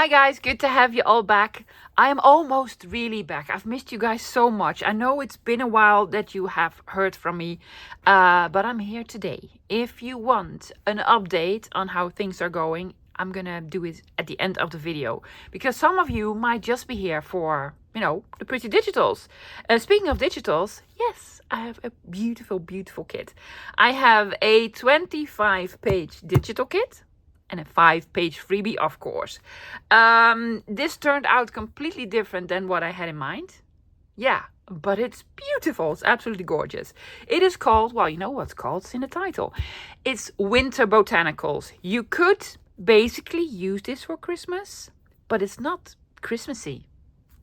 Hi guys, good to have you all back. I am almost really back. I've missed you guys so much. I know it's been a while that you have heard from me, but I'm here today. If you want an update on how things are going, I'm gonna do it at the end of the video, because some of you might just be here for, the pretty digitals. Speaking of digitals, yes, I have a beautiful, beautiful kit. I have a 25-page digital kit and a 5-page freebie, of course. This turned out completely different than what I had in mind. Yeah, but it's beautiful. It's absolutely gorgeous. It is called, well, you know what's called, it's in the title. It's Winter Botanicals. You could basically use this for Christmas, but it's not Christmassy.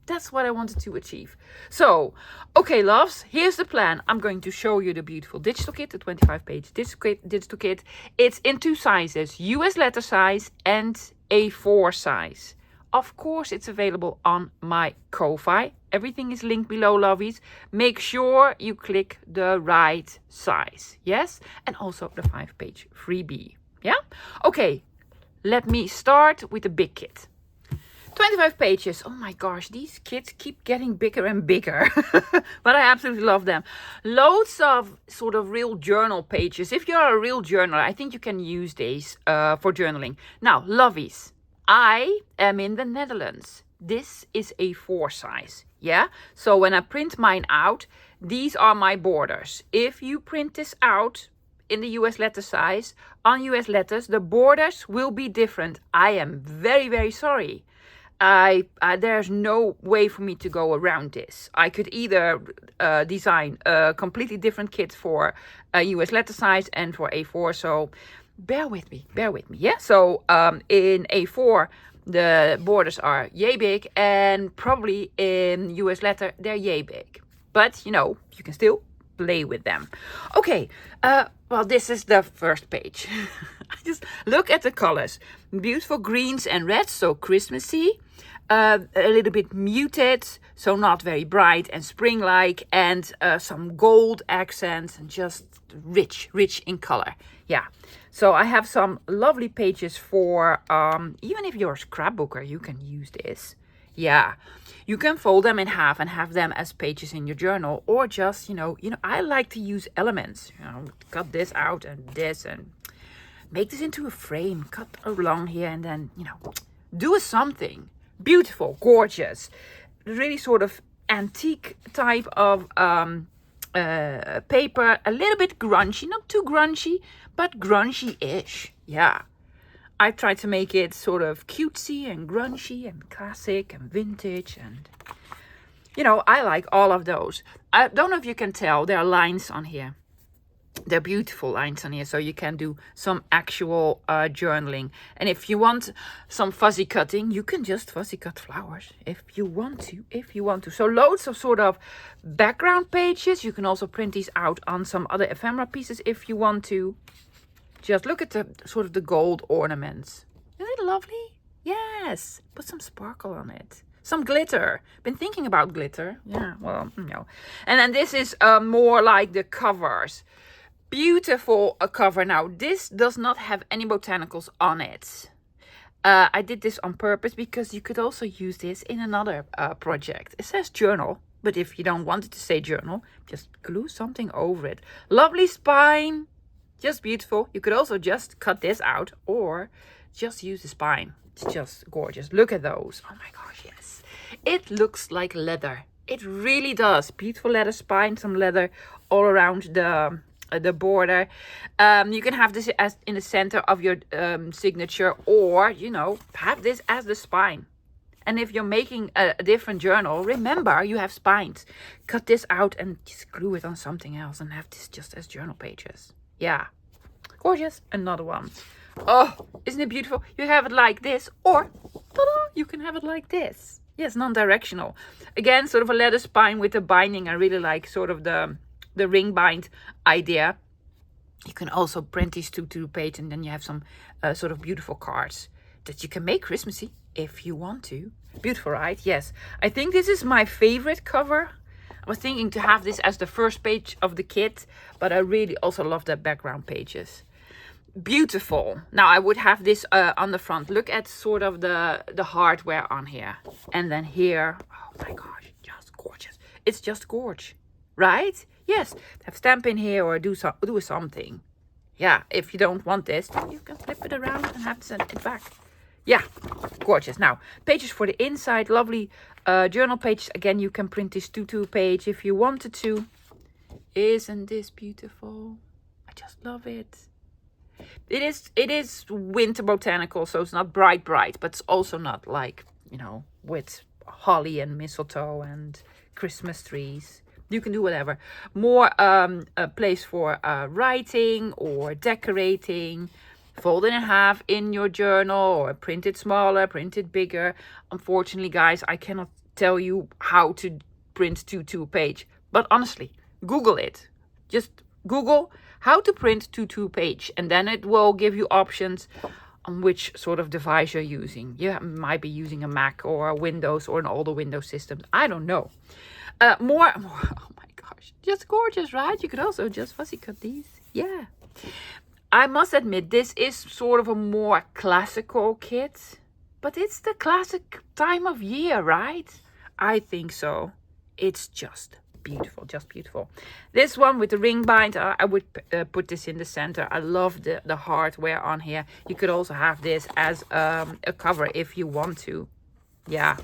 That's what I wanted to achieve. So, okay, loves, here's the plan. I'm going to show you the beautiful digital kit, the 25-page digital kit. It's in 2 sizes, US letter size and A4 size. Of course, it's available on my Ko-fi. Everything is linked below, lovies. Make sure you click the right size, yes? And also the 5-page freebie, yeah? Okay, let me start with the big kit. 25 pages. Oh my gosh, these kits keep getting bigger and bigger. But I absolutely love them. Loads of sort of real journal pages. If you're a real journaler, I think you can use these for journaling. Now, lovies, I am in the Netherlands. This is A4 size, yeah? So when I print mine out, these are my borders. If you print this out in the US letter size, on US letters, the borders will be different. I am very, very sorry. There's no way for me to go around this. I could either design a completely different kit for a US letter size and for A4. So bear with me, yeah? So in A4, the borders are yay big, and probably in US letter, they're yay big. But, you can still play with them. Okay, well, this is the first page. Just look at the colors. Beautiful greens and reds, so Christmassy. A little bit muted, so not very bright and spring-like, and some gold accents, and just rich in color. Yeah, so I have some lovely pages for, even if you're a scrapbooker, you can use this. Yeah, you can fold them in half and have them as pages in your journal, or just, I like to use elements. Cut this out and this, and make this into a frame. Cut along here, and then, do a something. Beautiful, gorgeous, really sort of antique type of paper. A little bit grungy, not too grungy, but grungy-ish. Yeah. I tried to make it sort of cutesy and grungy and classic and vintage, and I like all of those. I don't know if you can tell, there are lines on here. They're beautiful lines on here, so you can do some actual journaling. And if you want some fuzzy cutting, you can just fuzzy cut flowers if you want to. So loads of sort of background pages. You can also print these out on some other ephemera pieces if you want to. Just look at the sort of the gold ornaments. Isn't it lovely? Yes. Put some sparkle on it. Some glitter. Been thinking about glitter. Yeah, well, no. And then this is more like the covers. Beautiful cover. Now, this does not have any botanicals on it. I did this on purpose because you could also use this in another project. It says journal, but if you don't want it to say journal, just glue something over it. Lovely spine. Just beautiful. You could also just cut this out or just use the spine. It's just gorgeous. Look at those. Oh my gosh, yes. It looks like leather. It really does. Beautiful leather spine, some leather all around the border. You can have this as in the center of your signature, or have this as the spine. And if you're making a different journal, remember you have spines. Cut this out and just glue it on something else and have this just as journal pages. Yeah, gorgeous. Another one. Oh, isn't it beautiful? You have it like this, or ta-da, you can have it like this. Yes, non-directional. Again, sort of a leather spine with a binding. I really like sort of the ring bind idea. You can also print these to the page, and then you have some sort of beautiful cards that you can make Christmassy if you want to. Beautiful, right? Yes. I think this is my favorite cover. I was thinking to have this as the first page of the kit, but I really also love the background pages. Beautiful. Now I would have this on the front. Look at sort of the hardware on here. And then here, oh my gosh, just gorgeous. It's just gorge, right? Yes, have stamp in here or do something. Yeah, if you don't want this, you can flip it around and have to send it back. Yeah, gorgeous. Now, pages for the inside, lovely journal pages. Again, you can print this 2x2 page if you wanted to. Isn't this beautiful? I just love it. It is winter botanical, so it's not bright, but it's also not like, you know, with holly and mistletoe and Christmas trees. You can do whatever. More a place for writing or decorating. Fold it in half in your journal or print it smaller, print it bigger. Unfortunately, guys, I cannot tell you how to print 2x2 page. But honestly, Google it. Just Google how to print 2x2 page. And then it will give you options on which sort of device you're using. You might be using a Mac or a Windows or an older Windows system. I don't know. More, oh my gosh, just gorgeous, right? You could also just fussy cut these. Yeah. I must admit, this is sort of a more classical kit, but it's the classic time of year, right? I think so. It's just beautiful, just beautiful. This one with the ring bind, I would put this in the center. I love the hardware on here. You could also have this as a cover if you want to. Yeah,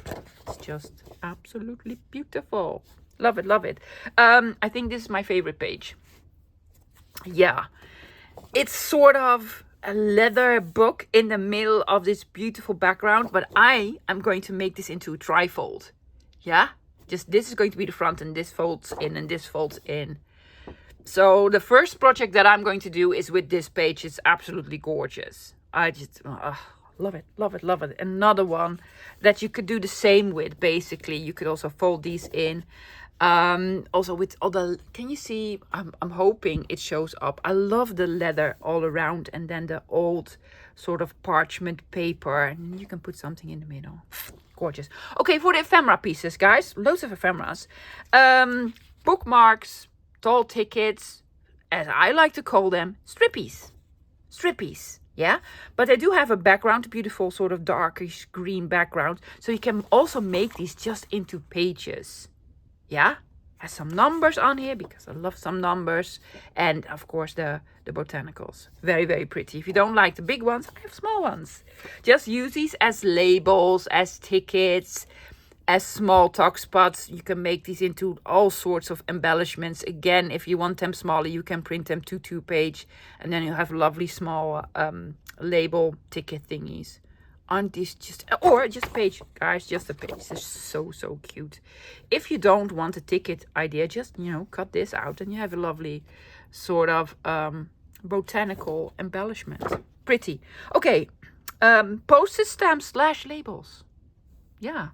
it's just absolutely beautiful. Love it, love it. I think this is my favorite page. Yeah. It's sort of a leather book in the middle of this beautiful background, but I am going to make this into a trifold. Yeah, just this is going to be the front and this folds in and this folds in. So the first project that I'm going to do is with this page. It's absolutely gorgeous. I just love it, love it, love it. Another one that you could do the same with. Basically, you could also fold these in. Also with all the, can you see, I'm hoping it shows up. I love the leather all around and then the old sort of parchment paper, and you can put something in the middle. Gorgeous. Okay, for the ephemera pieces, guys, loads of ephemeras. Bookmarks, tall tickets, as I like to call them, strippies. Yeah, but they do have a background, beautiful sort of darkish green background, so you can also make these just into pages. Yeah, has some numbers on here because I love some numbers. And of course the botanicals. Very, very pretty. If you don't like the big ones, I have small ones. Just use these as labels, as tickets, as small talk spots. You can make these into all sorts of embellishments. Again, if you want them smaller, you can print them 2x2 page. And then you have lovely small label ticket thingies. Aren't these just, or just a page, guys, just a page. They're so, so cute. If you don't want a ticket idea, just, you know, cut this out and you have a lovely sort of botanical embellishment. Pretty. Okay, postage stamps / labels. Yeah.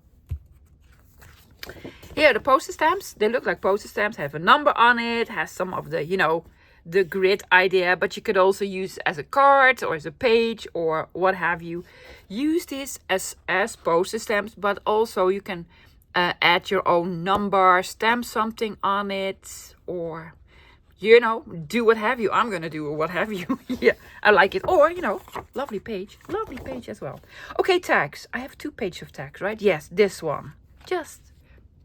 Here, the postage stamps, they look like postage stamps, have a number on it, has some of the, you know, the grid idea, but you could also use as a card or as a page or what have you. Use this as postage stamps, but also you can add your own number, stamp something on it, or, you know, do what have you. I'm gonna do what have you. Yeah, I like it. Or, you know, lovely page as well. Okay, tags. I have 2 pages of tags, right? Yes, this one. Just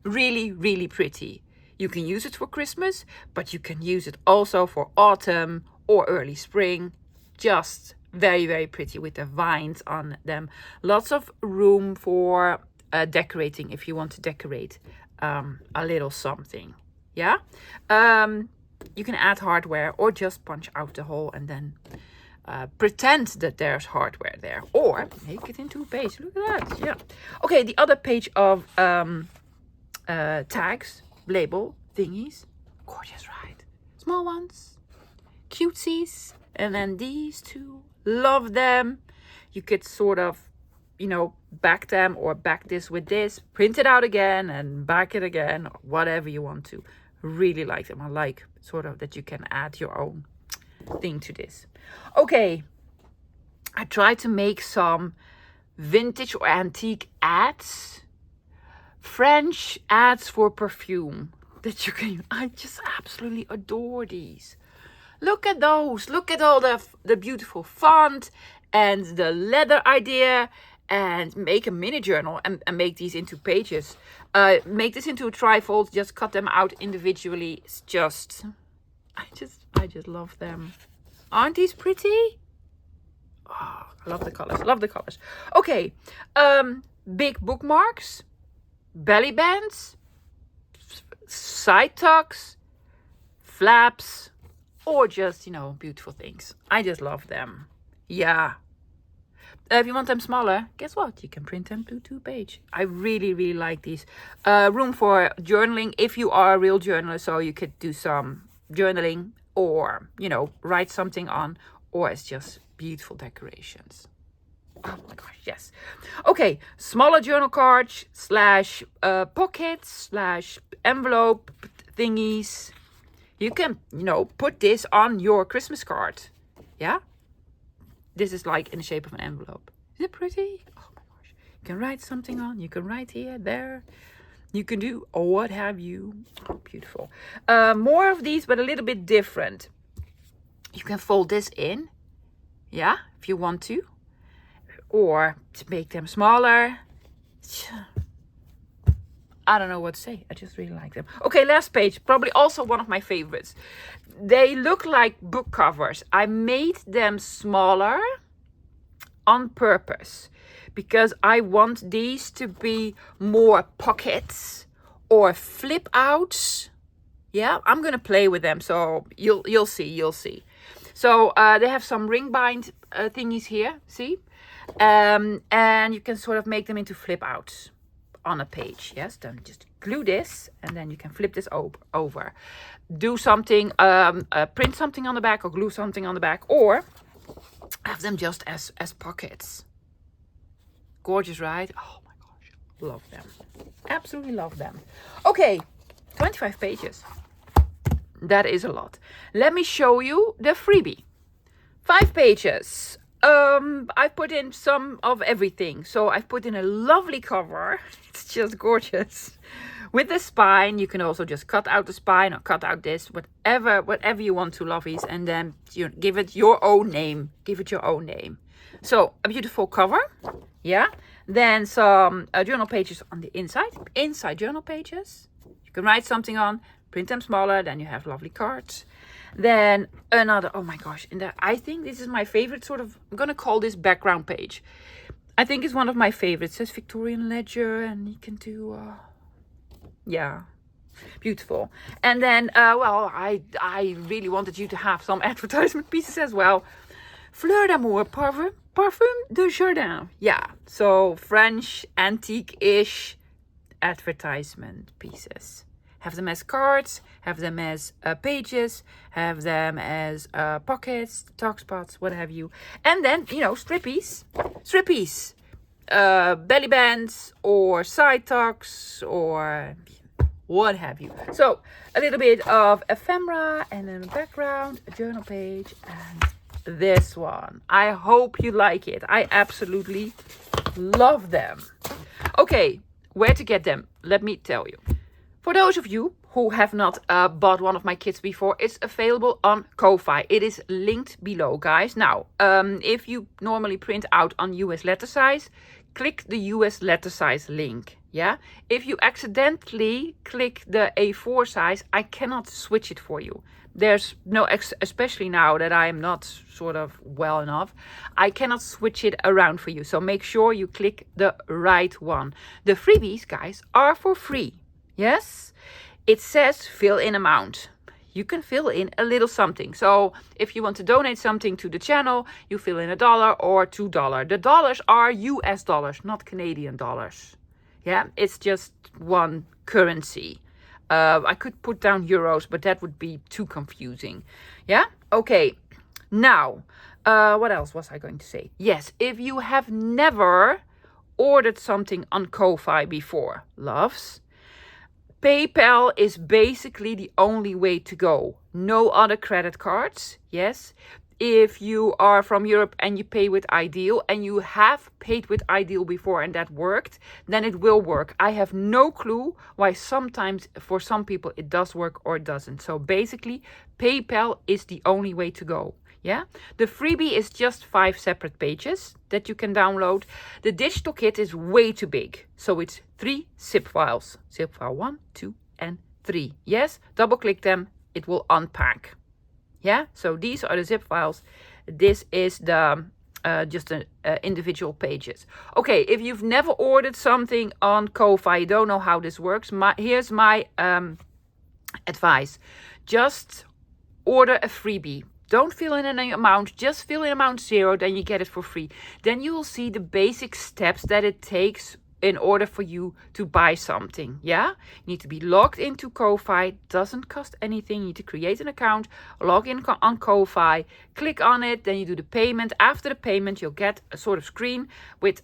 really, really pretty. You can use it for Christmas, but you can use it also for autumn or early spring. Just very, very pretty with the vines on them. Lots of room for decorating if you want to decorate a little something. Yeah. You can add hardware or just punch out the hole and then pretend that there's hardware there. Or make it into a page. Look at that. Yeah. Okay, the other page of tags. Label thingies, gorgeous, right? Small ones, cutesies, and then these 2, love them. You could sort of, you know, back them or back this with this, print it out again and back it again, or whatever you want to. Really like them. I like sort of that you can add your own thing to this. Okay, I tried to make some vintage or antique ads. French ads for perfume that you can, I just absolutely adore these. Look at those. Look at all the beautiful font and the leather idea. And make a mini journal and make these into pages. Make this into a trifold. Just cut them out individually. It's just, I just love them. Aren't these pretty? Oh, I love the colors. Love the colors. Okay. Big bookmarks, belly bands, side tucks, flaps, or just, beautiful things. I just love them. Yeah. If you want them smaller, guess what? You can print them to 2-page. I really, really like these. Room for journaling if you are a real journaler. So you could do some journaling or, write something on. Or it's just beautiful decorations. Oh my gosh, yes. Okay, smaller journal cards / pockets / envelope thingies. You can, put this on your Christmas card. Yeah? This is like in the shape of an envelope. Is it pretty? Oh my gosh. You can write something on. You can write here, there. You can do what have you. Oh, beautiful. More of these, but a little bit different. You can fold this in. Yeah, if you want to. Or to make them smaller. I don't know what to say. I just really like them. Okay, last page. Probably also one of my favorites. They look like book covers. I made them smaller on purpose because I want these to be more pockets or flip outs. Yeah, I'm gonna play with them, so you'll see. So they have some ring bind thingies here. See, and you can sort of make them into flip outs on a page. Yes, then just glue this and then you can flip this over. Do something, print something on the back or glue something on the back, or have them just as pockets. Gorgeous, right? Oh my gosh, love them. Absolutely love them. Okay, 25 pages. That is a lot. Let me show you the freebie. 5 pages. I put in some of everything. So I've put in a lovely cover. It's just gorgeous. With the spine, you can also just cut out the spine or cut out this, whatever you want to, lovies, and then you give it your own name. Give it your own name. So a beautiful cover. Yeah. Then some journal pages on the inside. Inside journal pages. You can write something on, print them smaller, then you have lovely cards. Then another, oh my gosh, and I think this is my favorite sort of, I'm going to call this background page. I think it's one of my favorites. It says Victorian Ledger, and you can do, yeah, beautiful. And then, well, I really wanted you to have some advertisement pieces as well. Fleur d'amour, parfum de jardin. Yeah, so French, antique-ish advertisement pieces. Have them as cards, have them as pages, have them as pockets, talk spots, what have you. And then, strippies, belly bands or side tucks or what have you. So a little bit of ephemera and then a background, a journal page, and this one. I hope you like it. I absolutely love them. Okay, where to get them? Let me tell you. For those of you who have not bought one of my kits before, it's available on Ko-Fi. It is linked below, guys. Now, if you normally print out on US letter size, click the US letter size link. Yeah. If you accidentally click the A4 size, I cannot switch it for you. There's no, especially now that I am not sort of well enough, I cannot switch it around for you. So make sure you click the right one. The freebies, guys, are for free. Yes, it says fill in amount. You can fill in a little something. So if you want to donate something to the channel, you fill in $1 or $2. The dollars are US dollars, not Canadian dollars. Yeah, it's just one currency. I could put down euros, but that would be too confusing. Yeah, okay. Now, what else was I going to say? Yes, if you have never ordered something on Ko-Fi before, loves, PayPal is basically the only way to go. No other credit cards. Yes. if you are from Europe and you pay with Ideal and you have paid with Ideal before and that worked, then it will work. I have no clue why sometimes for some people it does work or it doesn't. So basically, PayPal is the only way to go. Yeah, the freebie is just 5 separate pages that you can download. The digital kit is way too big. So it's 3 zip files. Zip file 1, 2, and 3. Yes, double click them. It will unpack. Yeah, so these are the zip files. This is the just individual pages. Okay, if you've never ordered something on Ko-Fi, you don't know how this works. Here's my advice. Just order a freebie. Don't fill in any amount, just fill in amount 0, then you get it for free. Then you will see the basic steps that it takes in order for you to buy something. Yeah, you need to be logged into Ko-Fi. Doesn't cost anything. You need to create an account, log in on Ko-Fi, click on it, then you do the payment. After the payment, you'll get a sort of screen with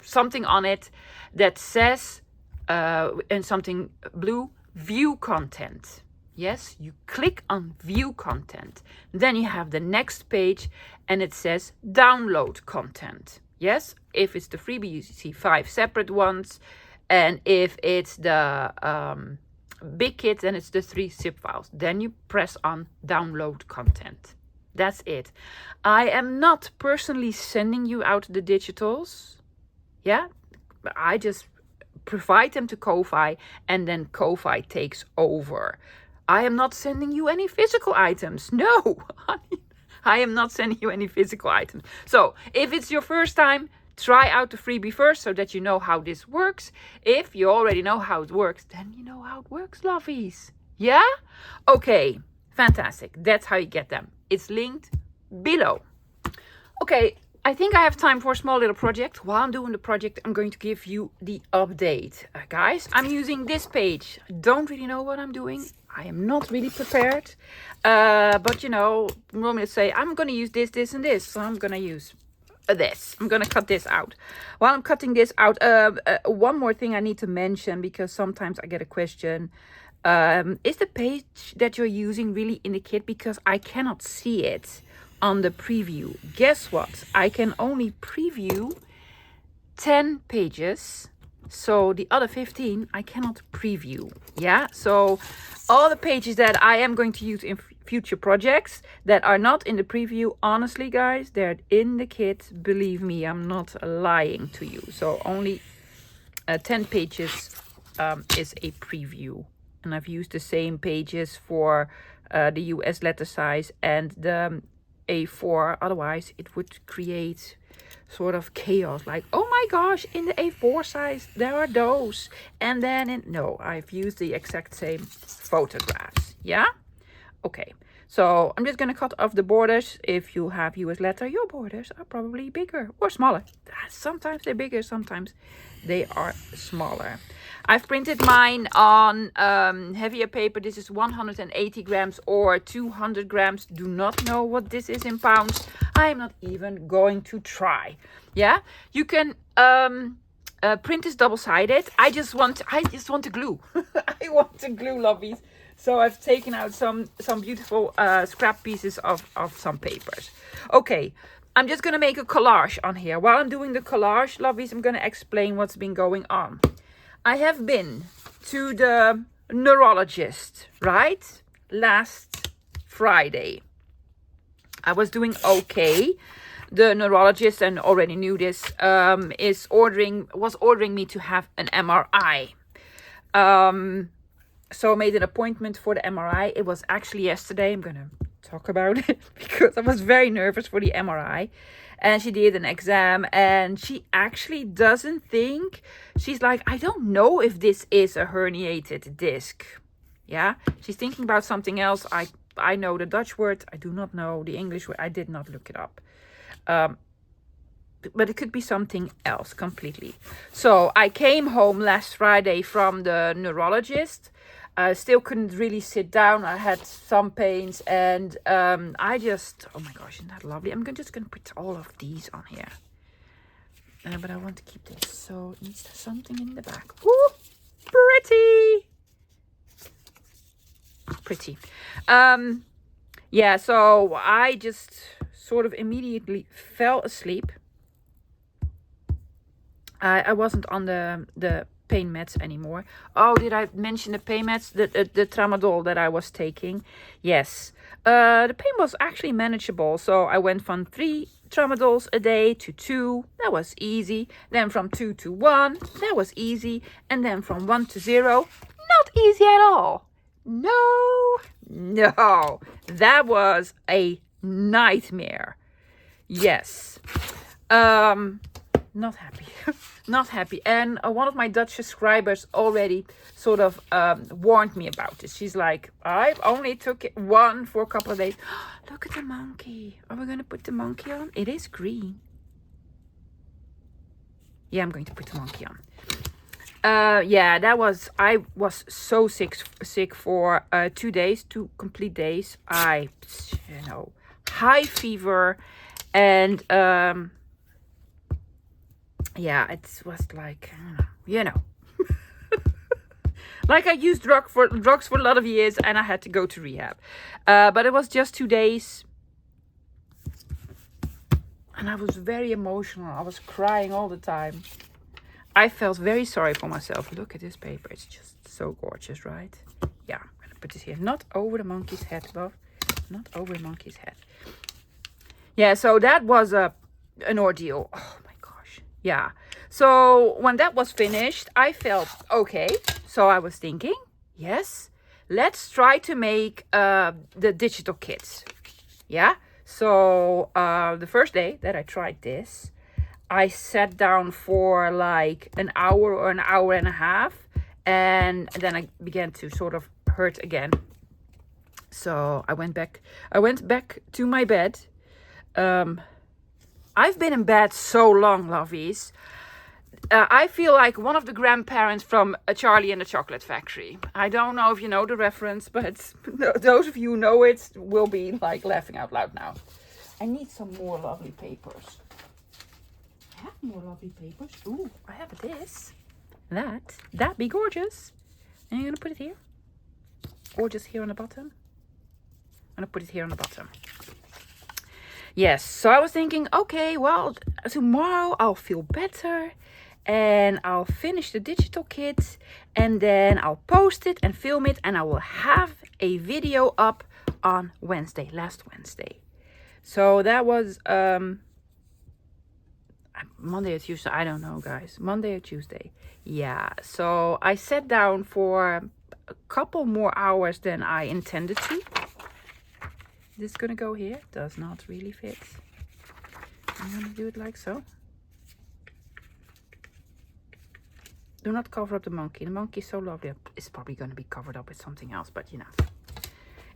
something on it that says in something blue, view content. Yes, you click on view content. Then you have the next page and it says download content. Yes, if it's the freebie, you see 5 separate ones. And if it's the big kit, then it's the 3 zip files. Then you press on download content. That's it. I am not personally sending you out the digitals. Yeah, I just provide them to Ko-Fi and then Ko-Fi takes over. I am not sending you any physical items. No, I am not sending you any physical items. So if it's your first time, try out the freebie first so that you know how this works. If you already know how it works, then you know how it works, lovies. Yeah? Okay, fantastic. That's how you get them. It's linked below. Okay, I think I have time for a small little project. While I'm doing the project, I'm going to give you the update. Guys, I'm using this page. Don't really know what I'm doing. I am not really prepared. But you know, normally say, I'm going to use this, this, and this. So I'm going to use this. I'm going to cut this out. While I'm cutting this out, one more thing I need to mention, because sometimes I get a question. Is the page that you're using really in the kit? Because I cannot see it on the preview. Guess what? I can only preview 10 pages. So the other 15 I cannot preview. Yeah, so all the pages that I am going to use in future projects that are not in the preview, honestly guys, they're in the kit. Believe me, I'm not lying to you. So only 10 pages is a preview. And I've used the same pages for the US letter size and the A4. Otherwise it would create sort of chaos, like, oh my gosh, in the A4 size there are those, and then no, I've used the exact same photographs. Yeah, okay, so I'm just gonna cut off the borders. If you have US letter, your borders are probably bigger or smaller. Sometimes they're bigger, sometimes they are smaller. I've printed mine on heavier paper. This is 180 grams or 200 grams. Do not know what this is in pounds. I'm not even going to try. Yeah, you can print this double-sided. I just want to glue. I want to glue, lovies. So I've taken out some beautiful scrap pieces of some papers. Okay, I'm just gonna make a collage on here. While I'm doing the collage, lovies, I'm gonna explain what's been going on. I have been to the neurologist, right? Last Friday. I was doing okay. The neurologist, and already knew this, was ordering me to have an MRI. So I made an appointment for the MRI. It was actually yesterday. I'm gonna talk about it because I was very nervous for the MRI. And she did an exam and she actually doesn't think, she's like, I don't know if this is a herniated disc. Yeah, she's thinking about something else. I know the Dutch word. I do not know the English word. I did not look it up. But it could be something else completely. So I came home last Friday from the neurologist. I still couldn't really sit down. I had some pains and I just, oh my gosh, isn't that lovely? I'm just going to put all of these on here. But I want to keep this. So it needs something in the back. Ooh, pretty. Pretty. Yeah, so I just sort of immediately fell asleep. I wasn't on the pain meds anymore. Oh, did I mention the pain meds? The tramadol that I was taking? Yes. The pain was actually manageable. So I went from 3 tramadols a day to 2. That was easy. Then from 2 to 1. That was easy. And then from 1 to 0. Not easy at all. No. That was a nightmare. Yes. Not happy. Not happy. And one of my Dutch subscribers already sort of warned me about this. She's like, I only took one for a couple of days. Look at the monkey. Are we going to put the monkey on? It is green. Yeah, I'm going to put the monkey on. Yeah, I was so sick for 2 days, 2 complete days. High fever, and yeah, it was like, like I used drugs for a lot of years, and I had to go to rehab. But it was just 2 days, and I was very emotional. I was crying all the time. I felt very sorry for myself. Look at this paper. It's just so gorgeous, right? Yeah, I'm going to put this here. Not over the monkey's head, love. Not over the monkey's head. Yeah, so that was an ordeal. Oh my gosh. Yeah. So when that was finished, I felt okay. So I was thinking, yes, let's try to make the digital kits. Yeah. So the first day that I tried this, I sat down for like an hour or an hour and a half, and then I began to sort of hurt again. So I went back to my bed. I've been in bed so long, lovies. I feel like one of the grandparents from Charlie and the Chocolate Factory. I don't know if you know the reference, but those of you who know it will be like laughing out loud now. I need some more lovely papers. I have more lovely papers. Ooh, I have this. That be gorgeous. And you're gonna put it here, or just here on the bottom. I'm gonna put it here on the bottom. Yes, so I was thinking, okay, well, tomorrow I'll feel better and I'll finish the digital kit, and then I'll post it and film it, and I will have a video up on last Wednesday. So that was Monday or Tuesday, I don't know, guys. Monday or Tuesday. Yeah, so I sat down for a couple more hours than I intended to. This is gonna go here. Does not really fit. I'm gonna do it like so. Do not cover up the monkey. The monkey is so lovely. It's probably gonna be covered up with something else, but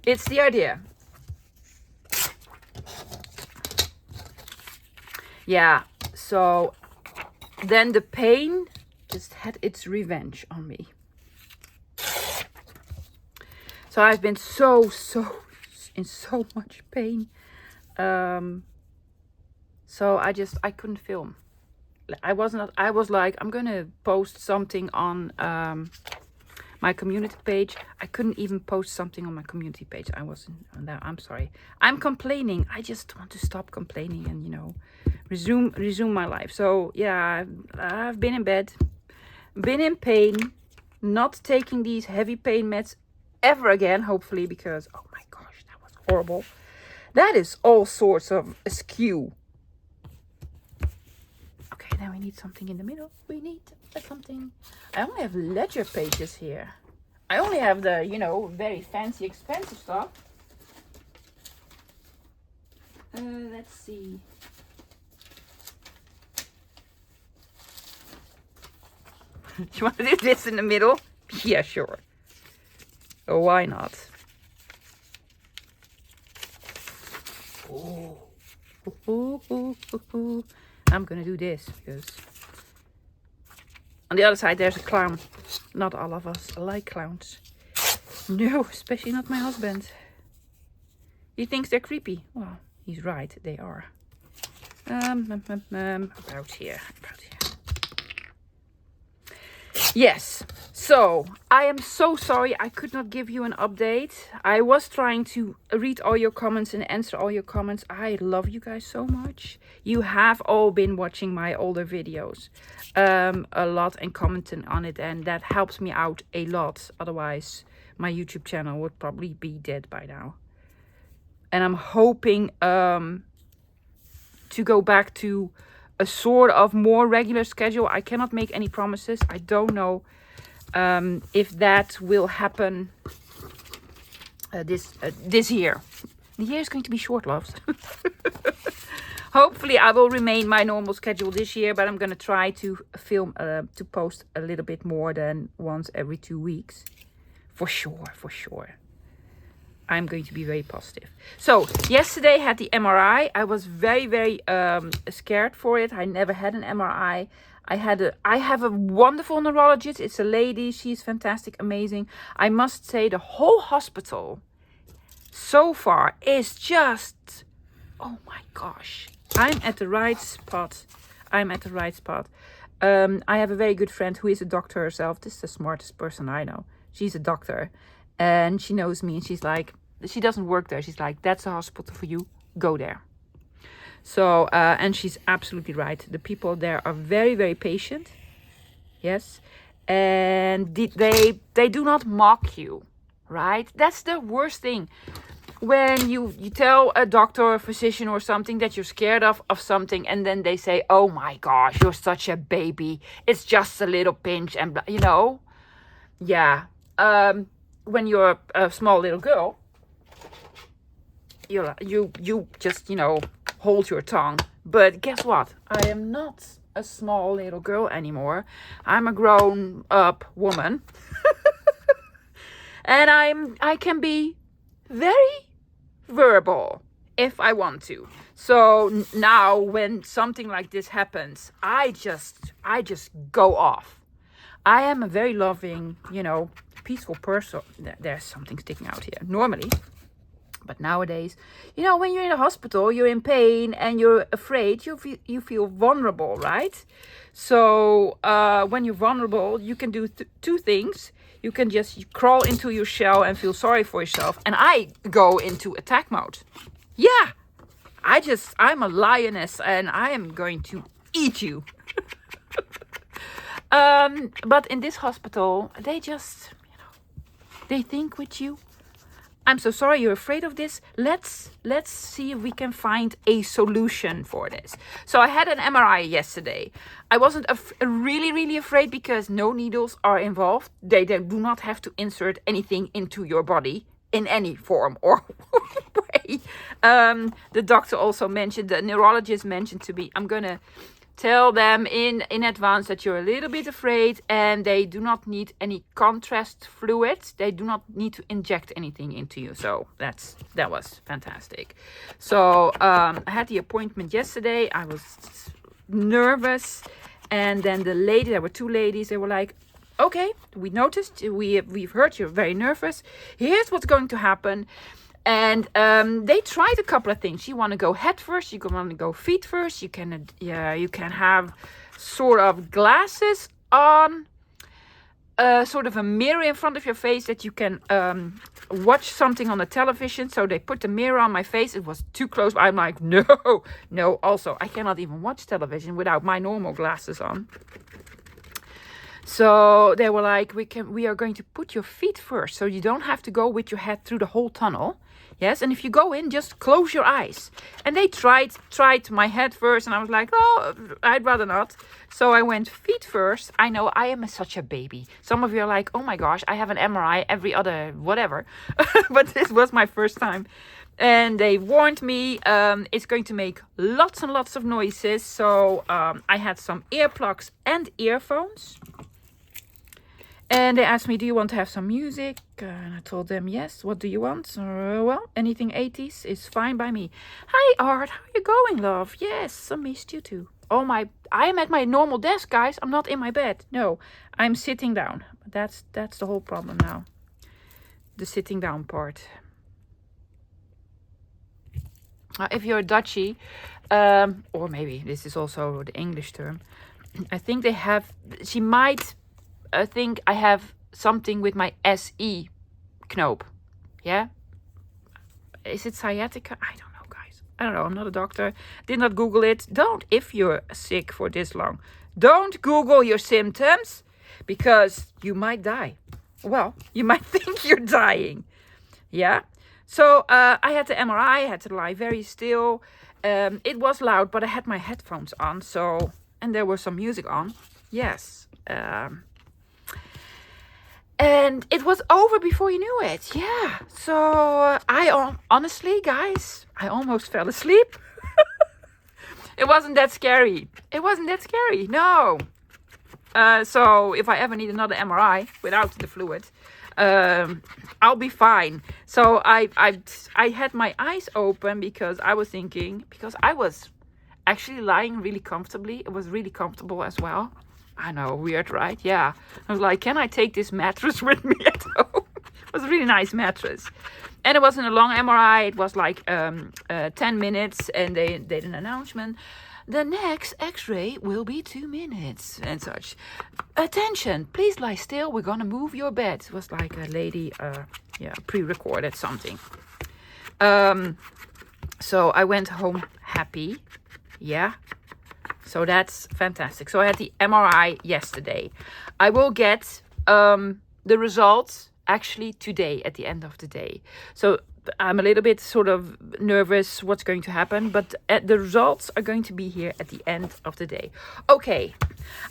it's the idea. Yeah, so then the pain just had its revenge on me. So I've been in so much pain. So I couldn't film. I was like, I'm gonna post something on my community page. I couldn't even post something on my community page. I wasn't on that. I'm sorry. I'm complaining. I just want to stop complaining and resume my life. So yeah, I've been in bed, been in pain, not taking these heavy pain meds ever again, hopefully, because oh my gosh, that was horrible. That is all sorts of askew. Okay, then we need something in the middle. We need something. I only have ledger pages here. I only have the, very fancy, expensive stuff. Let's see. Do you want to do this in the middle? Yeah, sure. Oh, why not? Oh. I'm gonna do this because on the other side there's a clown. Not all of us like clowns. No, especially not my husband. He thinks they're creepy. Well, he's right, they are. About here. Yes, so I am so sorry I could not give you an update. I was trying to read all your comments and answer all your comments. I love you guys so much. You have all been watching my older videos a lot and commenting on it, and that helps me out a lot. Otherwise, my YouTube channel would probably be dead by now. And I'm hoping to go back to a sort of more regular schedule. I cannot make any promises. I don't know if that will happen this year. The year is going to be short, loves. Hopefully I will remain my normal schedule this year, but I'm going to try to film, to post a little bit more than once every 2 weeks. For sure, for sure. I'm going to be very positive. So yesterday I had the MRI. I was very, very scared for it. I never had an MRI. I have a wonderful neurologist. It's a lady. She's fantastic, amazing. I must say the whole hospital so far is just, oh my gosh. I'm at the right spot. I'm at the right spot. I have a very good friend who is a doctor herself. This is the smartest person I know. She's a doctor. And she knows me, and she's like, she doesn't work there. She's like, that's a hospital for you. Go there. So, and she's absolutely right. The people there are very, very patient. Yes. And they do not mock you, right? That's the worst thing. When you tell a doctor or a physician or something that you're scared of something, and then they say, oh my gosh, you're such a baby. It's just a little pinch, and you know, yeah. When you're a small little girl, you just, you know, hold your tongue. But guess what? I am not a small little girl anymore. I'm a grown up woman. And I can be very verbal if I want to. So now when something like this happens, I just go off. I am a very loving, you know, peaceful person. There's something sticking out here normally, but nowadays, you know, when you're in a hospital, you're in pain and you're afraid, you feel vulnerable, right? So when you're vulnerable, you can do two things. You can just crawl into your shell and feel sorry for yourself, and I go into attack mode. Yeah, I'm a lioness and I am going to eat you. But in this hospital, they just, you know, they think with you. I'm so sorry you're afraid of this. Let's see if we can find a solution for this. So I had an MRI yesterday. I wasn't really afraid because no needles are involved. They do not have to insert anything into your body in any form or way. The doctor also mentioned, the neurologist mentioned to me, I'm gonna tell them in advance that you're a little bit afraid, and they do not need any contrast fluids. They do not need to inject anything into you. So that was fantastic. So I had the appointment yesterday. I was nervous, and then there were two ladies. They were like, okay, we noticed, we've heard you're very nervous. Here's what's going to happen. And they tried a couple of things. You want to go head first, you want to go feet first. You can have sort of glasses on, sort of a mirror in front of your face that you can watch something on the television. So they put the mirror on my face. It was too close. I'm like, no. Also, I cannot even watch television without my normal glasses on. So they were like, we are going to put your feet first, so you don't have to go with your head through the whole tunnel. Yes, and if you go in, just close your eyes. And they tried my head first, and I was like, oh, I'd rather not. So I went feet first. I know I am such a baby. Some of you are like, oh my gosh, I have an MRI every other whatever. But this was my first time. And they warned me it's going to make lots and lots of noises. So I had some earplugs and earphones. And they asked me, do you want to have some music? And I told them, yes. What do you want? Well, anything 80s is fine by me. Hi, Art. How are you going, love? Yes, I missed you too. I am at my normal desk, guys. I'm not in my bed. No, I'm sitting down. That's the whole problem now. The sitting down part. If you're a Dutchie, or maybe this is also the English term, I think she might think I have something with my SE knoop. Yeah? Is it sciatica? I don't know, guys. I don't know. I'm not a doctor. Did not Google it. Don't, if you're sick for this long, don't Google your symptoms because you might die. Well, you might think you're dying. Yeah? So I had the MRI. I had to lie very still. It was loud, but I had my headphones on. So, and there was some music on. Yes. And it was over before you knew it. Yeah. So honestly, guys, I almost fell asleep. It wasn't that scary. It wasn't that scary. No. So if I ever need another MRI without the fluid, I'll be fine. So I had my eyes open because I was thinking, because I was actually lying really comfortably. It was really comfortable as well. I know, weird, right? Yeah. I was like, can I take this mattress with me at home? It was a really nice mattress. And it wasn't a long MRI. It was like 10 minutes. And they did an announcement. The next x-ray will be 2 minutes and such. Attention, please lie still. We're going to move your bed. It was like a lady, pre-recorded something. So I went home happy. Yeah. So that's fantastic. So I had the MRI yesterday. I will get the results actually today at the end of the day. So I'm a little bit sort of nervous what's going to happen, but the results are going to be here at the end of the day. Okay,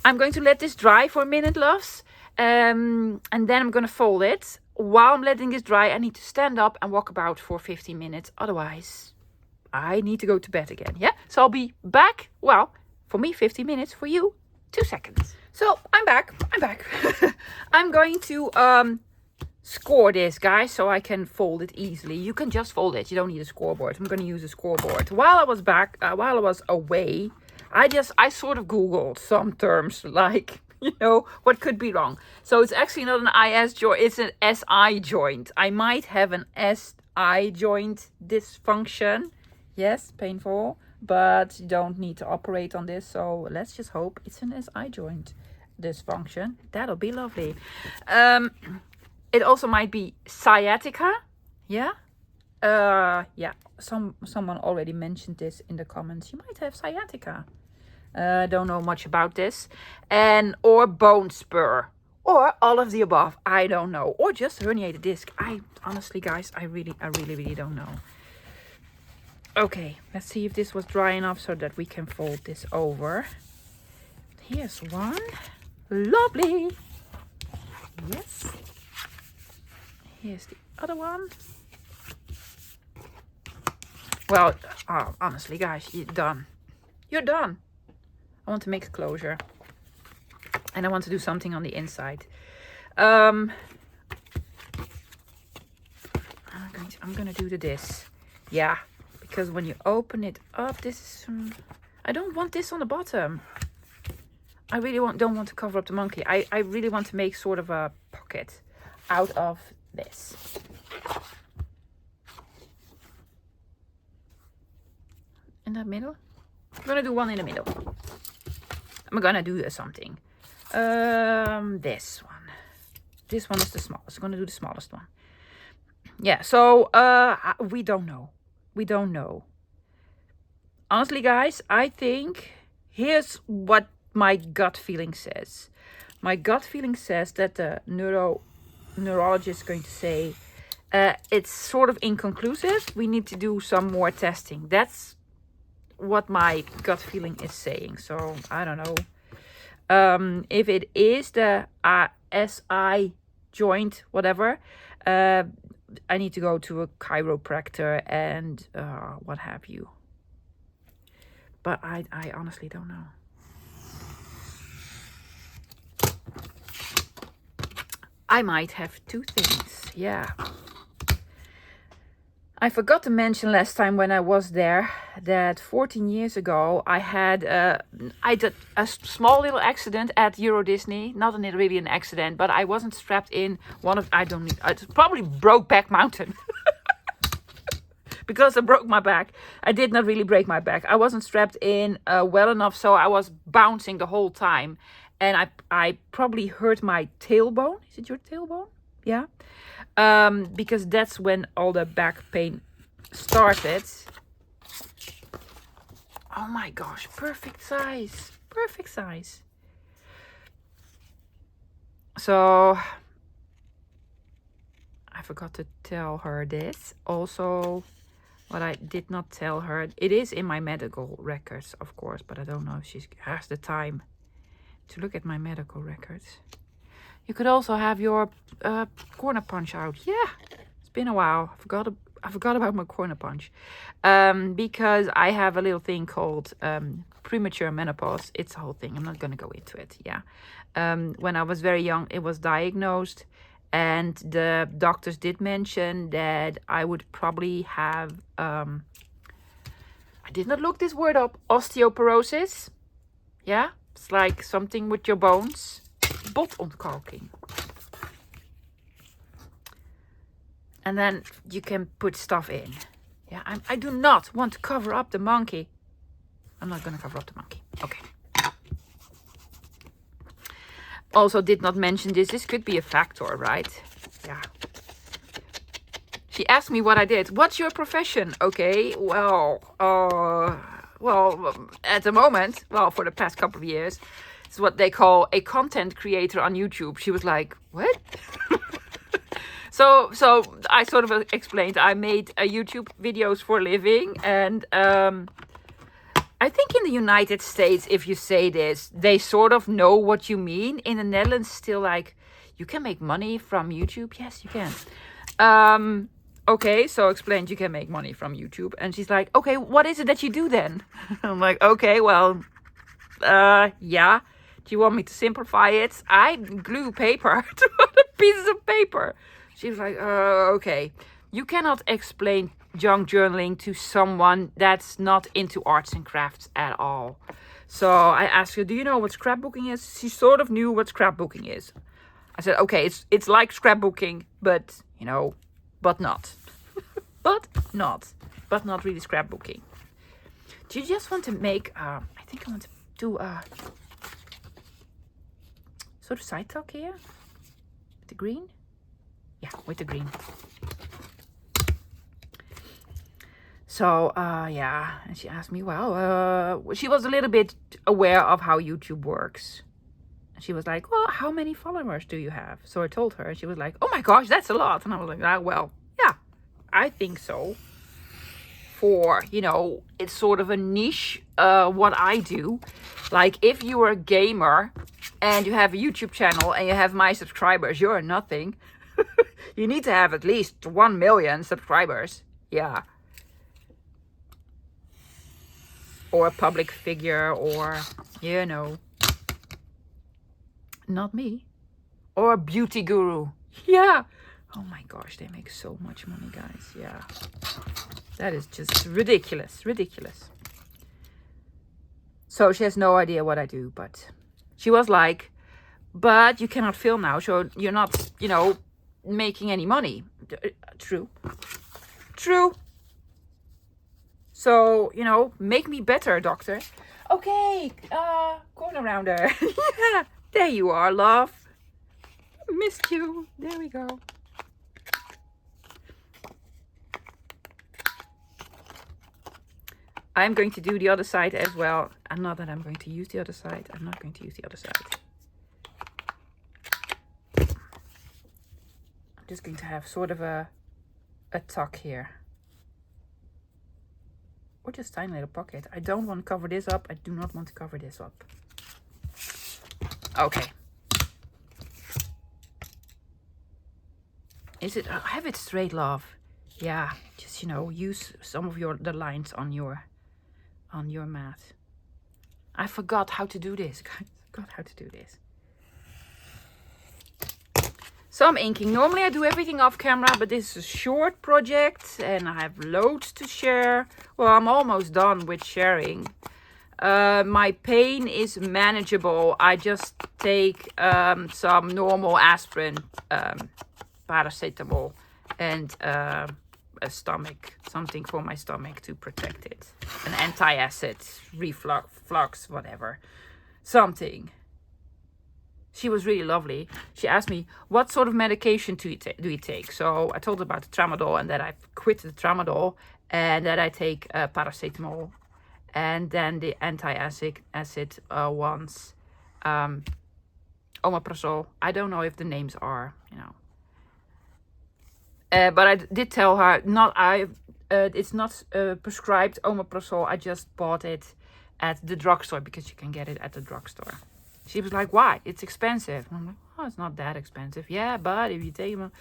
I'm going to let this dry for a minute, loves. And then I'm going to fold it. While I'm letting this dry, I need to stand up and walk about for 15 minutes. Otherwise, I need to go to bed again. Yeah, so I'll be back. Well, for me, 15 minutes. For you, 2 seconds. So I'm back. I'm going to score this, guys, so I can fold it easily. You can just fold it. You don't need a scoreboard. I'm going to use a scoreboard. While I was back, while I was away, I sort of Googled some terms like, what could be wrong. So it's actually not an IS joint. It's an SI joint. I might have an SI joint dysfunction. Yes, painful. But you don't need to operate on this. So let's just hope it's an SI joint dysfunction. That'll be lovely. It also might be sciatica. Yeah. Someone already mentioned this in the comments. You might have sciatica. Don't know much about this. Or bone spur. Or all of the above. I don't know. Or just herniated disc. Honestly, guys, I really don't know. Okay, let's see if this was dry enough so that we can fold this over. Here's one. Lovely. Yes. Here's the other one. Well, honestly, guys, you're done. You're done. I want to make a closure. And I want to do something on the inside. I'm going to do this. Yeah. Because when you open it up, this is... I don't want this on the bottom. I really don't want to cover up the monkey. I really want to make sort of a pocket out of this. In the middle? I'm going to do one in the middle. I'm going to do something. This one. This one is the smallest. I'm going to do the smallest one. Yeah, so we don't know. We don't know. Honestly, guys, I think here's what my gut feeling says. My gut feeling says that the neurologist is going to say it's sort of inconclusive. We need to do some more testing. That's what my gut feeling is saying. So I don't know. If it is the SI joint, whatever, I need to go to a chiropractor and what have you. But I honestly don't know. I might have 2 things. Yeah. I forgot to mention last time when I was there that 14 years ago I did a small little accident at Euro Disney. Not really an accident, but I wasn't strapped in I probably broke back mountain. Because I broke my back. I did not really break my back. I wasn't strapped in well enough, so I was bouncing the whole time. and I probably hurt my tailbone. Is it your tailbone? Yeah. Because that's when all the back pain started. Oh my gosh, perfect size. Perfect size. So I forgot to tell her this. Also, what I did not tell her, it is in my medical records, of course, but I don't know if she has the time to look at my medical records. You could also have your corner punch out. Yeah, it's been a while. I forgot about my corner punch. Because I have a little thing called premature menopause. It's a whole thing. I'm not going to go into it. Yeah. When I was very young, it was diagnosed. And the doctors did mention that I would probably have, I did not look this word up, osteoporosis. Yeah, it's like something with your bones. Botontkalking. And then you can put stuff in. Yeah, I do not want to cover up the monkey. I'm not going to cover up the monkey. Okay. Also did not mention this. This could be a factor, right? Yeah. She asked me what I did. What's your profession? Okay, well, at the moment, well, for the past couple of years, it's what they call a content creator on YouTube. She was like, what? So I sort of explained I made YouTube videos for a living, and I think in the United States, if you say this, they sort of know what you mean. In the Netherlands, still like, you can make money from YouTube. Yes, you can. Okay, so explained you can make money from YouTube. And she's like, okay, what is it that you do then? I'm like, okay, well, yeah. Do you want me to simplify it? I glue paper to other pieces of paper. She was like, okay. You cannot explain junk journaling to someone that's not into arts and crafts at all. So I asked her, do you know what scrapbooking is? She sort of knew what scrapbooking is. I said, okay, it's like scrapbooking, but, you know, but not. But not really scrapbooking. Do you just want to make, I think I want to do a sort of side tuck here? With the green? Yeah, with the green. So, yeah, and she asked me, well, she was a little bit aware of how YouTube works. She was like, well, how many followers do you have? So I told her, and she was like, oh my gosh, that's a lot. And I was like, well, yeah, I think so. For, you know, it's sort of a niche, what I do. Like, if you are a gamer and you have a YouTube channel and you have my subscribers, you're nothing. You need to have at least 1 million subscribers. Yeah. Or a public figure, or, you know. Not me. Or a beauty guru. Yeah. Oh my gosh, they make so much money, guys. Yeah. That is just ridiculous. Ridiculous. So she has no idea what I do, but she was like, but you cannot film now, so you're not, you know, making any money. True. True. So, you know, make me better, doctor. Okay, corner rounder. Yeah, there you are, love. Missed you. There we go. I'm going to do the other side as well. And not that I'm going to use the other side. I'm not going to use the other side. I'm just going to have sort of a tuck here. Or just tiny little pocket. I don't want to cover this up. I do not want to cover this up. Okay. Is it? Have it straight, love. Yeah. Just, you know, use some of the lines on your mat. I forgot how to do this, guys. I forgot how to do this. Some inking. Normally I do everything off camera, but this is a short project and I have loads to share. Well, I'm almost done with sharing. My pain is manageable. I just take some normal aspirin, paracetamol, and a stomach, something for my stomach to protect it. An antacid, reflux, whatever. Something. she was really lovely. She asked me, what sort of medication do you take? So I told her about the tramadol and that I quit the tramadol and that I take paracetamol and then the acid ones, omeprazole. I don't know if the names are, you know. But I did tell her, it's not prescribed omeprazole. I just bought it at the drugstore because you can get it at the drugstore. She was like, why? It's expensive. I'm like, oh, it's not that expensive. Yeah, but if you take them,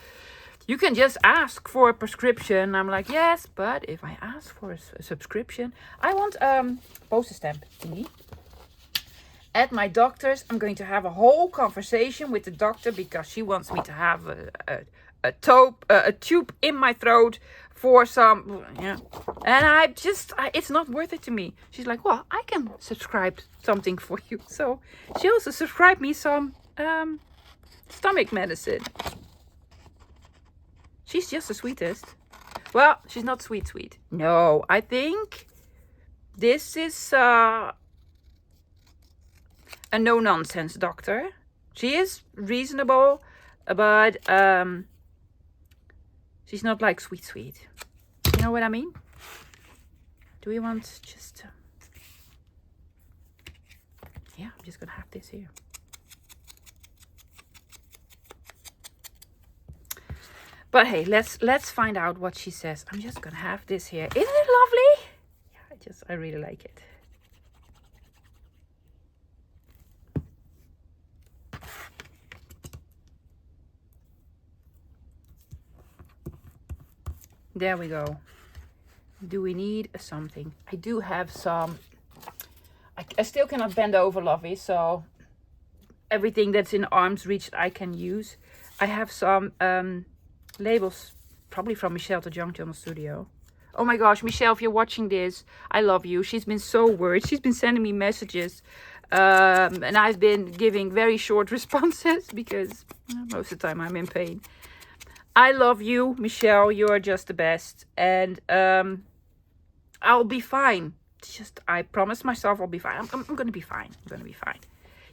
you can just ask for a prescription. I'm like, yes, but if I ask for a subscription, I want postage stamp thingy. At my doctor's, I'm going to have a whole conversation with the doctor because she wants me to have a tube in my throat for some, yeah. And it's not worth it to me. She's like, well, I can subscribe something for you. So she also subscribed me some stomach medicine. She's just the sweetest. Well, she's not sweet. No, I think this is a no-nonsense doctor. She is reasonable, but she's not like sweet. You know what I mean? Do we want just... yeah, I'm just gonna have this here. But hey, let's find out what she says. I'm just gonna have this here. Isn't it lovely? Yeah, I really like it. There we go. Do we need something? I do have some. I still cannot bend over, lovey, so everything that's in arm's reach I can use. I have some labels, probably from Michelle the Junk Journal Studio. Oh my gosh, Michelle, if you're watching this, I love you. She's been so worried. She's been sending me messages. And I've been giving very short responses because most of the time I'm in pain. I love you, Michelle. You're just the best. And I'll be fine. I promise myself I'll be fine. I'm going to be fine. I'm going to be fine.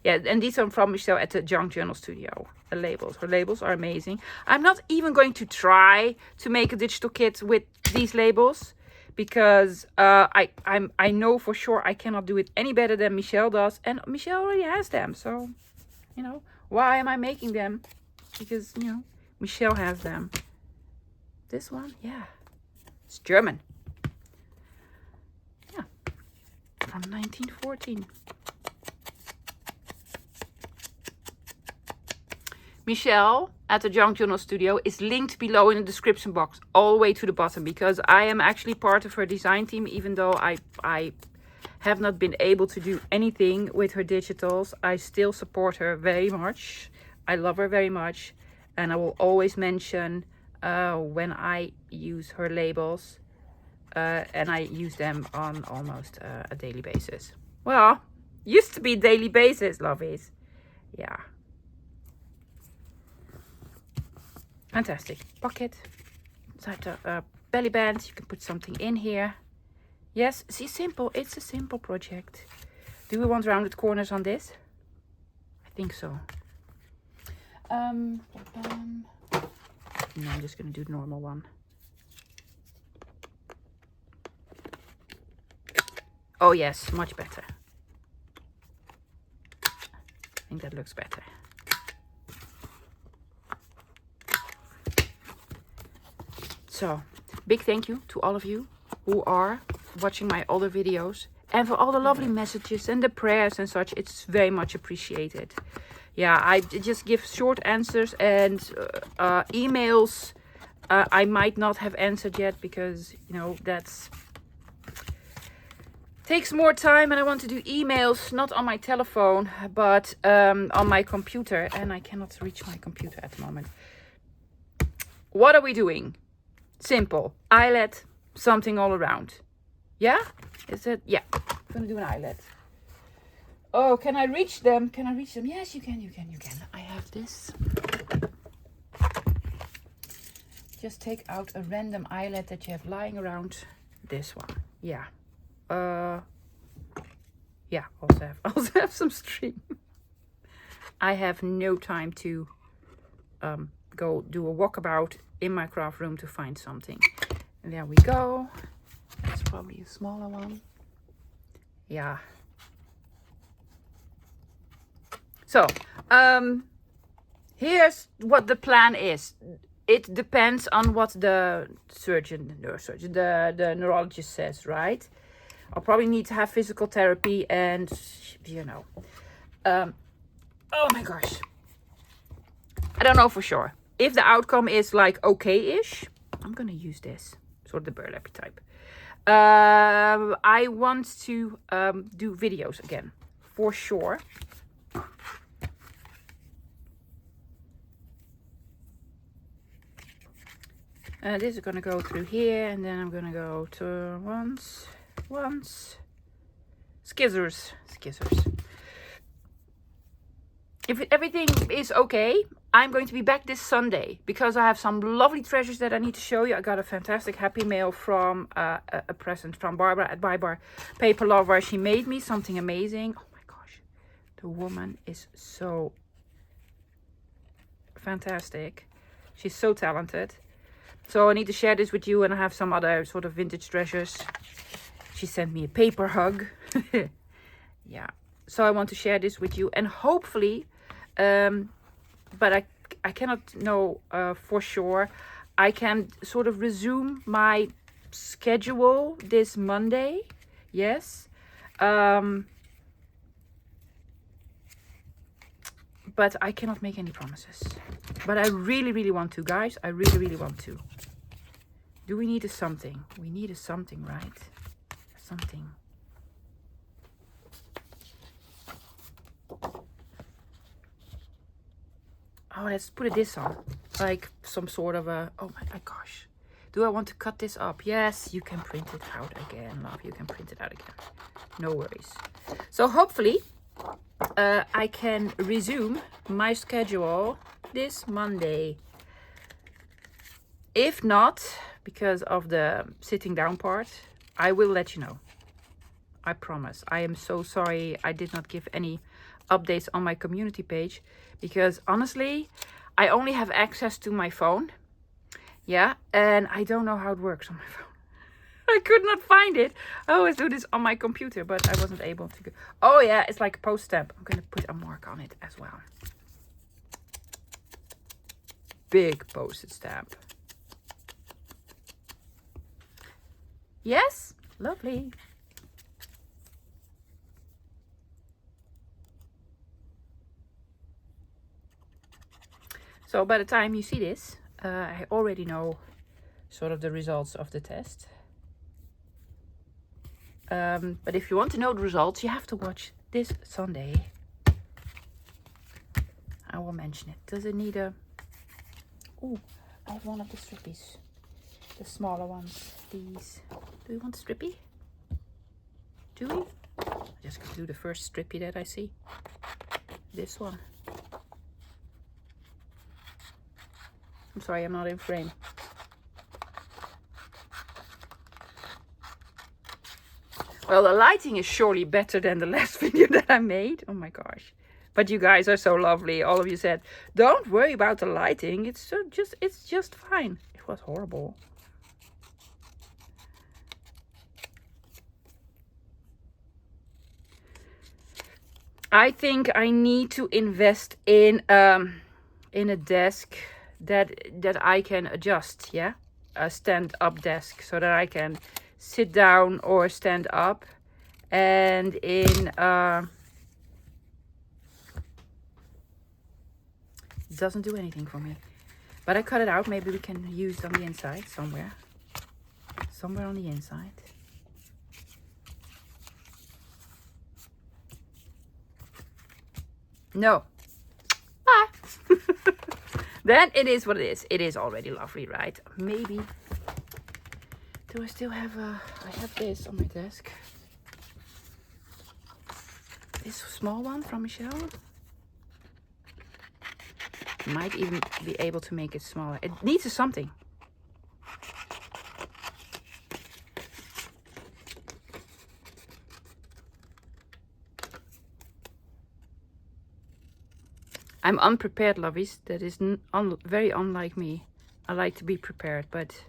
Yeah, and these are from Michelle at the Junk Journal Studio. The labels. Her labels are amazing. I'm not even going to try to make a digital kit with these labels. Because I know for sure I cannot do it any better than Michelle does. And Michelle already has them. So, you know, why am I making them? Because, you know, Michelle has them. This one, yeah. It's German. Yeah. From 1914. Michelle at the Junk Journal Studio is linked below in the description box all the way to the bottom because I am actually part of her design team, even though I have not been able to do anything with her digitals. I still support her very much. I love her very much. And I will always mention when I use her labels. And I use them on almost a daily basis. Well, used to be daily basis, lovies. Yeah. Fantastic. Pocket. Inside the belly band. You can put something in here. Yes, see, simple. It's a simple project. Do we want rounded corners on this? I think so. No, I'm just going to do the normal one. Oh yes, much better. I think that looks better. So, big thank you to all of you who are watching my other videos. And for all the lovely messages and the prayers and such. It's very much appreciated. Yeah, I just give short answers and emails. I might not have answered yet because, you know, that's takes more time, and I want to do emails not on my telephone but on my computer, and I cannot reach my computer at the moment. What are we doing? Simple. Eyelet, something all around. Yeah? Is it? Yeah. I'm gonna do an eyelet. Oh, can I reach them? Can I reach them? Yes, you can, you can, you can. I have this. Just take out a random eyelet that you have lying around. This one. Yeah. Yeah, also have some string. I have no time to go do a walkabout in my craft room to find something. And there we go. That's probably a smaller one. Yeah. So, here's what the plan is. It depends on what the the neurologist says, right? I'll probably need to have physical therapy and, you know. Oh my gosh. I don't know for sure. If the outcome is like okay-ish, I'm going to use this. Sort of the burlappy type. I want to do videos again. For sure. This is going to go through here. And then I'm going to go to once. Skizzers. If everything is okay, I'm going to be back this Sunday because I have some lovely treasures that I need to show you. I got a fantastic happy mail from a present from Barbara at Buy Bar Paper Lover. She made me something amazing. Oh my gosh, the woman is so fantastic. She's so talented. So I need to share this with you, and I have some other sort of vintage treasures. She sent me a paper hug. Yeah. So I want to share this with you, and hopefully, but I cannot know for sure. I can sort of resume my schedule this Monday. Yes. But I cannot make any promises. But I really, really want to, guys. I really, really want to. Do we need a something? We need a something, right? Something. Oh, let's put this on. Like some sort of a... Oh my gosh. Do I want to cut this up? Yes, you can print it out again, love. You can print it out again. No worries. So hopefully I can resume my schedule this Monday. If not, because of the sitting down part, I will let you know. I promise. I am so sorry I did not give any updates on my community page, because honestly, I only have access to my phone. Yeah, and I don't know how it works on my phone. I could not find it. I always do this on my computer, but I wasn't able to go. Oh yeah, it's like a post stamp. I'm gonna put a mark on it as well. Big postage stamp. Yes, lovely. So by the time you see this, I already know sort of the results of the test. But if you want to know the results, you have to watch this Sunday. I will mention it. Does it need a... Oh, I have one of the strippies. The smaller ones. These. Do you want a strippy? Do we? I'm just going to do the first strippy that I see. This one. I'm sorry, I'm not in frame. Well, the lighting is surely better than the last video that I made. Oh my gosh. But you guys are so lovely. All of you said, don't worry about the lighting. It's just fine. It was horrible. I think I need to invest in a desk that I can adjust, yeah? A stand-up desk, so that I can sit down or stand up. And in it doesn't do anything for me. But I cut it out. Maybe we can use it on the inside somewhere. Somewhere on the inside. No. Ah. Then it is what it is. It is already lovely, right? Maybe. Do I still have I have this on my desk. This small one from Michelle. Might even be able to make it smaller. It needs a something. I'm unprepared, lovies. That is very unlike me. I like to be prepared, but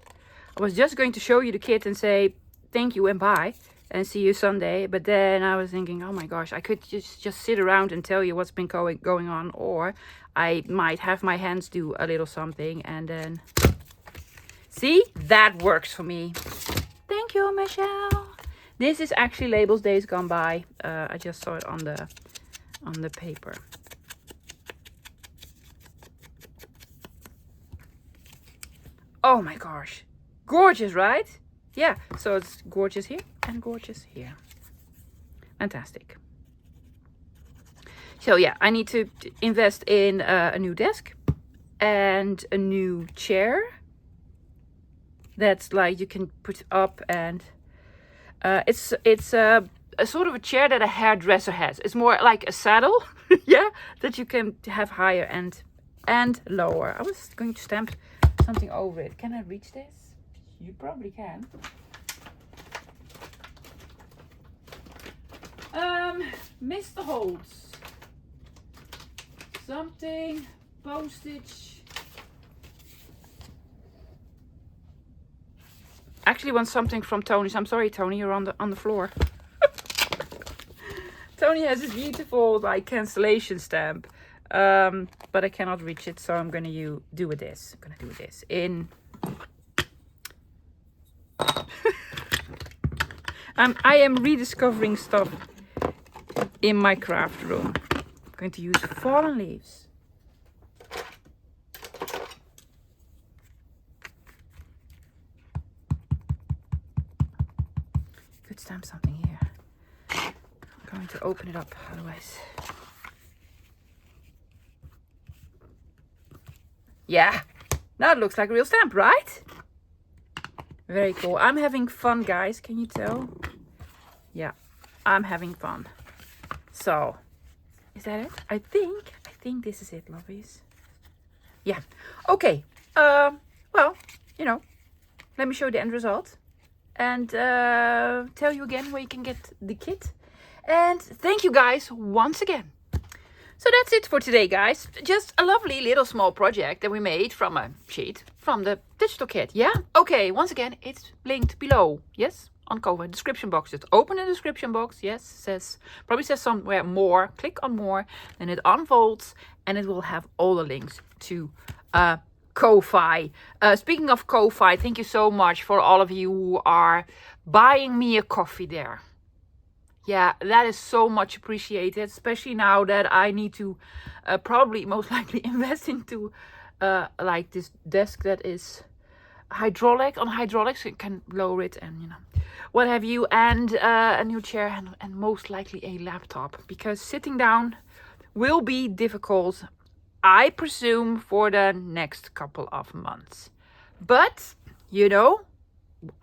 I was just going to show you the kit and say thank you and bye and see you Sunday. But then I was thinking, oh my gosh, I could just sit around and tell you what's been going on, or I might have my hands do a little something and then see, that works for me. Thank you, Michelle. This is actually Labels Days Gone By. I just saw it on the paper. Oh my gosh. Gorgeous, right? Yeah, so it's gorgeous here and gorgeous here. Fantastic. So yeah, I need to invest in a new desk and a new chair. That's like you can put up, and it's a sort of a chair that a hairdresser has. It's more like a saddle, yeah, that you can have higher and lower. I was going to stamp something over it. Can I reach this? You probably can. Mr. Holtz. Something. Postage. Actually want something from Tony's. I'm sorry, Tony, you're on the floor. Tony has this beautiful like cancellation stamp. But I cannot reach it, so I'm gonna do with this. I'm gonna do with this in. I am rediscovering stuff in my craft room. I'm going to use fallen leaves. Could stamp something here. I'm going to open it up otherwise. Yeah, now it looks like a real stamp, right? Very cool. I'm having fun, guys. Can you tell? Yeah, I'm having fun. So, is that it? I think this is it, lovies. Yeah. Okay. Well, you know, let me show you the end result. And tell you again where you can get the kit. And thank you guys once again. So that's it for today, guys. Just a lovely little small project that we made from a sheet from the digital kit. Yeah? Okay, once again, it's linked below. Yes? On cover, description box. Just open the description box. Yes, probably says somewhere more. Click on more. Then it unfolds and it will have all the links to Ko-Fi. Speaking of Ko-Fi, thank you so much for all of you who are buying me a coffee there. Yeah, that is so much appreciated, especially now that I need to probably most likely invest into like this desk that is hydraulic, on hydraulics. You can lower it and, you know, what have you, and a new chair and most likely a laptop, because sitting down will be difficult, I presume, for the next couple of months. But, you know,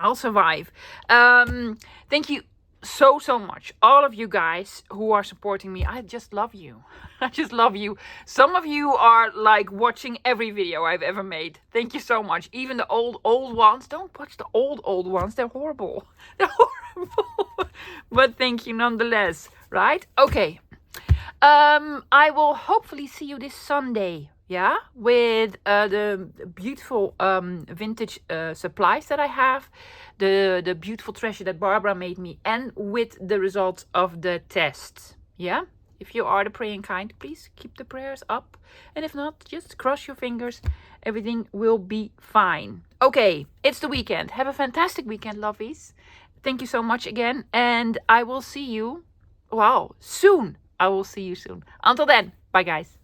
I'll survive. Thank you so much, all of you guys who are supporting me. I just love you. I just love you. Some of you are like watching every video I've ever made. Thank you so much. Even the old ones. Don't watch the old ones. They're horrible. They're horrible. But thank you nonetheless, right? Okay. I will hopefully see you this Sunday, yeah, with the beautiful vintage supplies that I have, the beautiful treasure that Barbara made me, and with the results of the test. Yeah, if you are the praying kind, please keep the prayers up, and if not, just cross your fingers. Everything will be fine. Okay, it's the weekend. Have a fantastic weekend, lovies. Thank you so much again, and I will see you, soon. I will see you soon. Until then, bye guys.